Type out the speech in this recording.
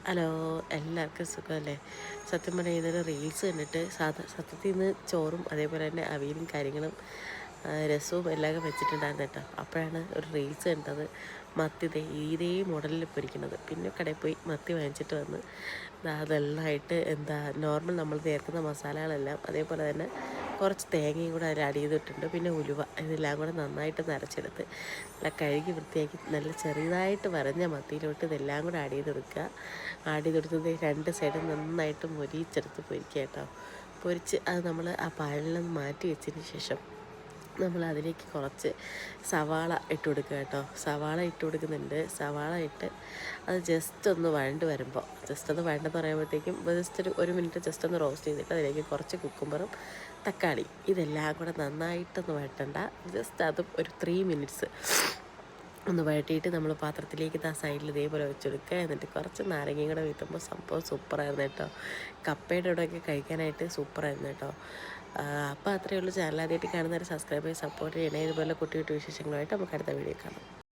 Hello, എല്ലാവർക്കും സുഖമല്ലേ? സത്യം പറഞ്ഞാൽ ഇതൊരു റീൽസ് കണ്ടിട്ട് സത്യത്തിൽ നിന്ന് ചോറും അതേപോലെ തന്നെ അവിയലും കാര്യങ്ങളും രസവും എല്ലാം വെച്ചിട്ടുണ്ടായിരുന്നു കേട്ടോ. അപ്പോഴാണ് ഒരു റീൽസ് കണ്ടത്, മത്തി ഇതേ മോഡലിൽ പൊരിക്കുന്നത്. പിന്നെ കടയിൽ പോയി മത്തി വാങ്ങിച്ചിട്ട് വന്ന് അതെല്ലാമായിട്ട് നോർമൽ നമ്മൾ ചേർക്കുന്ന മസാലകളെല്ലാം അതേപോലെ തന്നെ കുറച്ച് തേങ്ങയും കൂടെ അതിൽ ആഡ് ചെയ്തിട്ടുണ്ട്. പിന്നെ ഉലുവ ഇതെല്ലാം കൂടെ നന്നായിട്ട് നരച്ചെടുത്ത് നല്ല കഴുകി വൃത്തിയാക്കി നല്ല ചെറുതായിട്ട് വരഞ്ഞ മത്തിയിലോട്ട് ഇതെല്ലാം കൂടെ ആഡ് ചെയ്ത് കൊടുക്കുക. ആഡ് ചെയ്ത് കൊടുത്തത് രണ്ട് സൈഡും നന്നായിട്ട് മൊരിച്ചെടുത്ത് പൊരിക്കുക കേട്ടോ. പൊരിച്ച് അത് നമ്മൾ ആ പാലിൽ നിന്ന് മാറ്റി വെച്ചതിന് ശേഷം നമ്മൾ അതിലേക്ക് കുറച്ച് സവാള ഇട്ട് കൊടുക്കുക കേട്ടോ. സവാള ഇട്ട് കൊടുക്കുന്നുണ്ട്. സവാള ഇട്ട് അത് ജസ്റ്റ് ഒന്ന് വഴണ്ട് വരുമ്പോൾ, ജസ്റ്റ് ഒന്ന് വഴണ്ടെന്ന് പറയുമ്പോഴത്തേക്കും ജസ്റ്റ് ഒരു മിനിറ്റ് ജസ്റ്റ് ഒന്ന് റോസ്റ്റ് ചെയ്തിട്ട് അതിലേക്ക് കുറച്ച് കുക്കുംബറും തക്കാളി ഇതെല്ലാം കൂടെ നന്നായിട്ടൊന്ന് വഴറ്റണ്ട. ജസ്റ്റ് അതും ഒരു 3 മിനിറ്റ്സ് ഒന്ന് വഴറ്റിയിട്ട് നമ്മൾ പാത്രത്തിലേക്ക് ആ സൈഡിൽ ഇതേപോലെ വെച്ചെടുക്കുക. എന്നിട്ട് കുറച്ച് നാരങ്ങയും കൂടെ വീട്ടുമ്പോൾ സംഭവം സൂപ്പറായിരുന്നു കേട്ടോ. കപ്പയുടെ ഇവിടെയൊക്കെ കഴിക്കാനായിട്ട് സൂപ്പറായിരുന്നു കേട്ടോ. അപ്പോൾ അത്രയേ ഉള്ളൂ. ചാനൽ ആദ്യമായിട്ട് കാണുന്നവരെ സബ്സ്ക്രൈബ് ചെയ്ത് സപ്പോർട്ട് ചെയ്യണേ. ഇതുപോലെ കുട്ടി വിശേഷങ്ങളുമായിട്ട് നമുക്ക് അടുത്ത വീഡിയോ കാണാം.